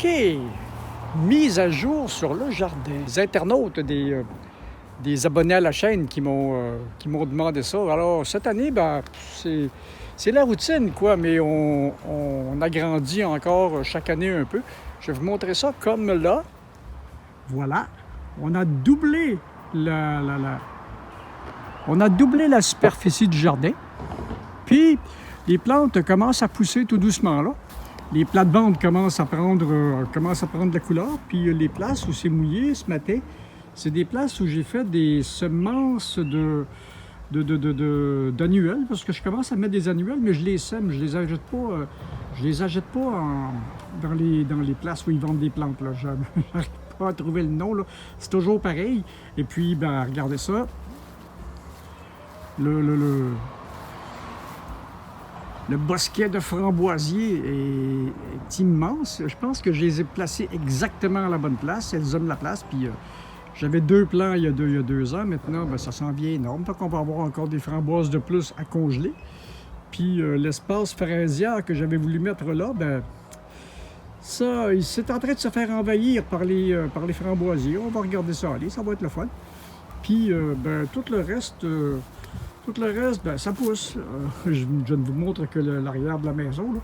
OK. Mise à jour sur le jardin. Les internautes, des abonnés à la chaîne qui m'ont demandé ça. Alors, cette année, ben, c'est la routine, quoi, mais on agrandit encore chaque année un peu. Je vais vous montrer ça comme là. Voilà. On a doublé on a doublé la superficie du jardin. Puis, les plantes commencent à pousser tout doucement, là. Les plates-bandes commencent à prendre de la couleur. Puis, les places où c'est mouillé ce matin, c'est des places où j'ai fait des semences d'annuelles, parce que je commence à mettre des annuelles, mais je les sème, je les achète pas dans les places où ils vendent des plantes, là. J'arrive pas à trouver le nom, là. C'est toujours pareil. Et puis, ben, regardez ça. Le bosquet de framboisiers est immense. Je pense que je les ai placés exactement à la bonne place. Elles aiment la place. Puis j'avais 2 plants il y a 2 ans. Maintenant, ben, ça s'en vient énorme. Donc, on va avoir encore des framboises de plus à congeler. Puis l'espace fraisière que j'avais voulu mettre là, ben, ça, c'est en train de se faire envahir par les framboisiers. On va regarder ça aller. Ça va être le fun. Puis ben, tout le reste, ben, ça pousse. Je ne vous montre que l'arrière de la maison, là.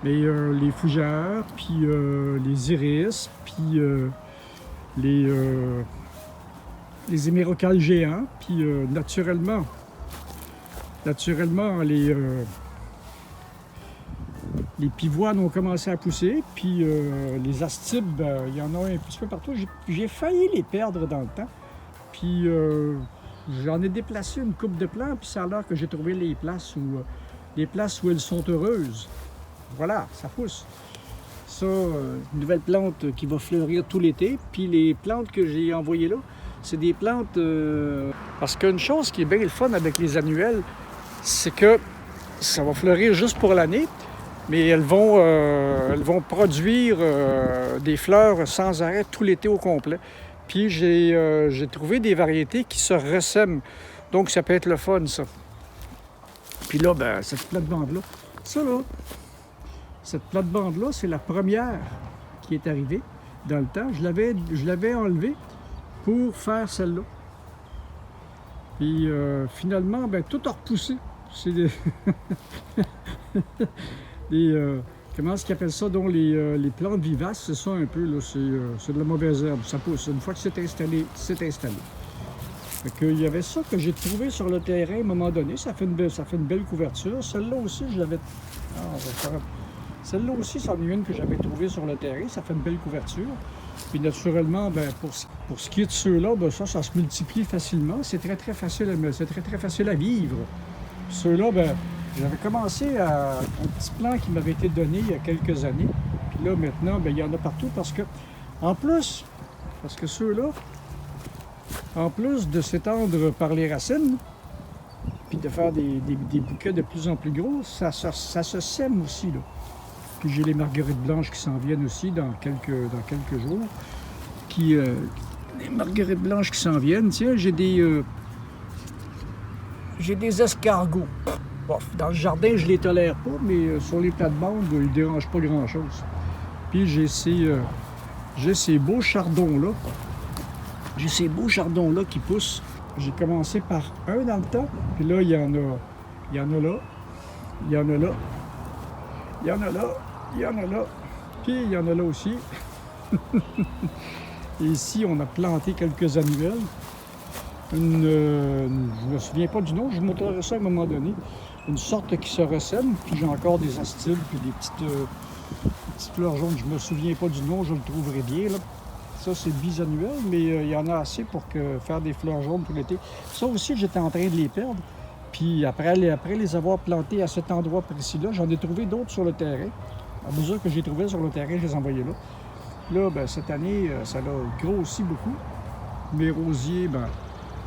Mais les fougères, puis les iris, puis les hémérocalles géants, puis naturellement, les pivoines ont commencé à pousser, puis les astibes, il y en a un petit peu partout. J'ai failli les perdre dans le temps. Puis j'en ai déplacé une coupe de plants, puis ça a l'air que j'ai trouvé les places où elles sont heureuses. Voilà, ça pousse. Ça, une nouvelle plante qui va fleurir tout l'été. Puis les plantes que j'ai envoyées là, c'est des plantes... Parce qu'une chose qui est bien le fun avec les annuelles, c'est que ça va fleurir juste pour l'année, mais elles vont produire des fleurs sans arrêt tout l'été au complet. Puis j'ai trouvé des variétés qui se ressèment. Donc, ça peut être le fun, ça. Puis là, ben, cette plate-bande-là, cette plate-bande-là, c'est la première qui est arrivée dans le temps. Je l'avais enlevée pour faire celle-là. Puis finalement, ben, tout a repoussé. C'est des... comment est-ce qu'ils appellent ça? Donc, les plantes vivaces, c'est ça un peu, là. C'est de la mauvaise herbe. Ça pousse. Une fois que c'est installé, c'est installé. Fait que, il y avait ça que j'ai trouvé sur le terrain à un moment donné. Ça fait une belle couverture. Celle-là aussi, je l'avais... Celle-là aussi, c'en est une que j'avais trouvée sur le terrain. Ça fait une belle couverture. Puis naturellement, ben, pour ce qui est de ceux-là, ben, ça se multiplie facilement. C'est très facile à vivre. Ceux-là, ben... J'avais commencé à un petit plan qui m'avait été donné il y a quelques années. Puis là, maintenant, bien, il y en a partout parce que ceux-là, en plus de s'étendre par les racines, puis de faire des bouquets de plus en plus gros, ça se sème aussi, là. Puis j'ai les marguerites blanches qui s'en viennent aussi dans quelques jours. Les marguerites blanches qui s'en viennent, tiens, j'ai des escargots. Bon, dans le jardin, je les tolère pas, mais sur les plates-bandes, ils ne dérangent pas grand-chose. Puis j'ai ces beaux chardons-là. J'ai ces beaux chardons-là qui poussent. J'ai commencé par un dans le temps, puis là, il y en a là, il y en a là, il y en a là, il y en a là, puis il y en a là aussi. Et ici, on a planté quelques annuelles. Je ne me souviens pas du nom, je vous montrerai ça à un moment donné. Une sorte qui se ressème, puis j'ai encore des astiles, puis des petites fleurs jaunes. Je ne me souviens pas du nom, je le trouverai bien, là. Ça, c'est bisannuel, mais il y en a assez pour faire des fleurs jaunes tout l'été. Ça aussi, j'étais en train de les perdre. Puis après les avoir plantés à cet endroit précis-là, j'en ai trouvé d'autres sur le terrain. À mesure que j'ai trouvé sur le terrain, je les envoyais là. Là, ben, cette année, ça a grossi beaucoup. Mes rosiers, ben,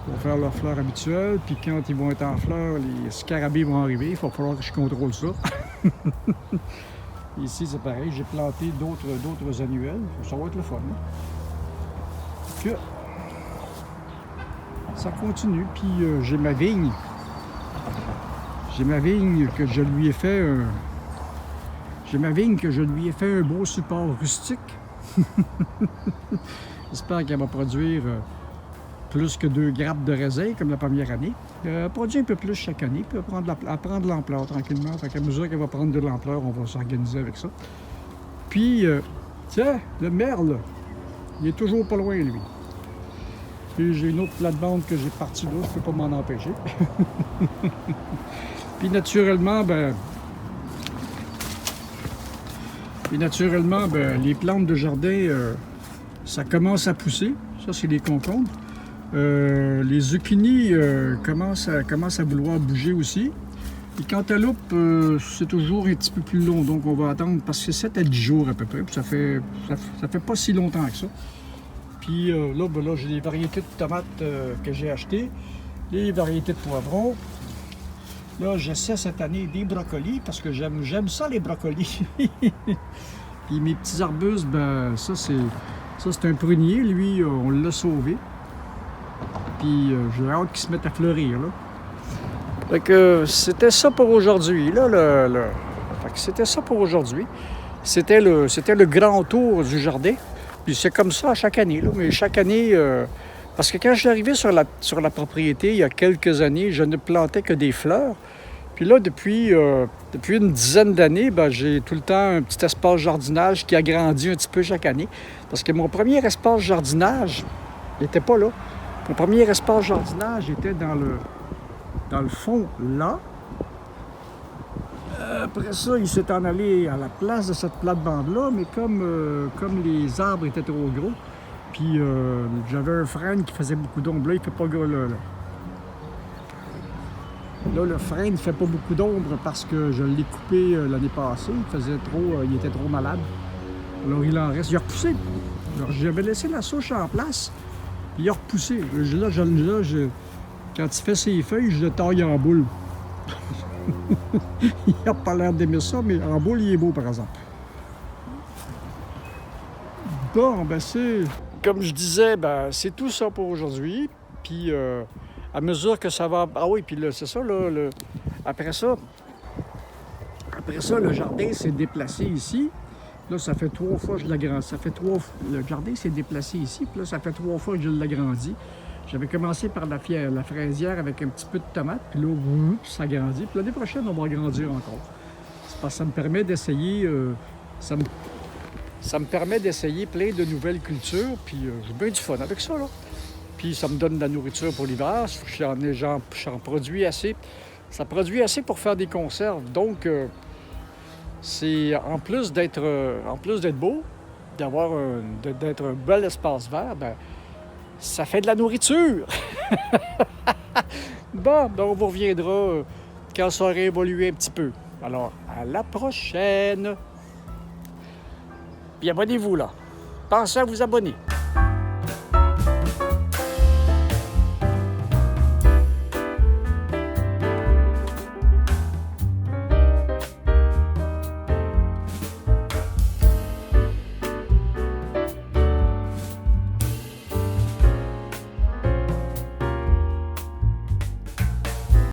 vont faire leurs fleurs habituelles, puis quand ils vont être en fleurs, les scarabées vont arriver. Il va falloir que je contrôle ça. Ici, c'est pareil, j'ai planté d'autres annuelles. Ça va être le fun. Que ça continue, puis j'ai ma vigne. J'ai ma vigne que je lui ai fait un beau support rustique. J'espère qu'elle va produire plus que 2 grappes de raisin comme la première année. Elle produit un peu plus chaque année, puis elle prend de l'ampleur tranquillement. Fait qu'à mesure qu'elle va prendre de l'ampleur, on va s'organiser avec ça. Puis, tiens, le merle, il est toujours pas loin, lui. Puis j'ai une autre plate-bande que j'ai partie là, je peux pas m'en empêcher. Puis naturellement, les plantes de jardin, ça commence à pousser. Ça, c'est les concombres. Les zucchinis commencent à vouloir bouger aussi. Les cantaloupes, c'est toujours un petit peu plus long, donc on va attendre parce que c'est 7 à 10 jours à peu près. Puis ça fait pas si longtemps que ça. Puis là, j'ai des variétés de tomates que j'ai achetées, des variétés de poivrons. Là, j'essaie cette année des brocolis parce que j'aime ça, les brocolis. Puis mes petits arbustes, ça c'est un prunier. Lui, on l'a sauvé. Puis j'ai hâte qu'il se mette à fleurir, là. Fait que c'était ça pour aujourd'hui, là. Fait que c'était ça pour aujourd'hui. C'était le grand tour du jardin. Puis c'est comme ça à chaque année, là. Mais chaque année, parce que quand je suis arrivé sur la propriété il y a quelques années, je ne plantais que des fleurs. Puis là, depuis une dizaine d'années, j'ai tout le temps un petit espace jardinage qui a grandi un petit peu chaque année. Parce que mon premier espace jardinage n'était pas là. Mon premier espace jardinage était dans le fond, là. Après ça, il s'est en allé à la place de cette plate-bande-là, mais comme les arbres étaient trop gros, puis j'avais un frêne qui faisait beaucoup d'ombre. Là, il ne fait pas gros, là. Là, le frêne ne fait pas beaucoup d'ombre parce que je l'ai coupé l'année passée. Il était trop malade. Alors, il en reste. Il a repoussé. Alors, j'avais laissé la souche en place, puis il a repoussé. Quand il fait ses feuilles, je le taille en boule. Il n'a pas l'air d'aimer ça, mais en boule, il est beau, par exemple. Bon, c'est... Comme je disais, c'est tout ça pour aujourd'hui. Puis, à mesure que ça va... Ah oui, puis là, c'est ça, là, Après ça, le jardin s'est déplacé ici. Là, ça fait 3 fois que je l'agrandis. Le jardin s'est déplacé ici, puis là, ça fait 3 fois que je l'agrandis. J'avais commencé par la fraisière avec un petit peu de tomates, puis là, ça grandit. Puis l'année prochaine, on va agrandir encore. C'est parce que ça me permet d'essayer... ça me permet d'essayer plein de nouvelles cultures, puis j'ai bien du fun avec ça, là. Puis ça me donne de la nourriture pour l'hiver. J'en produis assez. Ça produit assez pour faire des conserves. Donc, c'est en plus d'être beau, d'être un bel espace vert, ça fait de la nourriture. Bon, on vous reviendra quand ça aura évolué un petit peu. Alors, à la prochaine. Puis abonnez-vous, là. Pensez à vous abonner.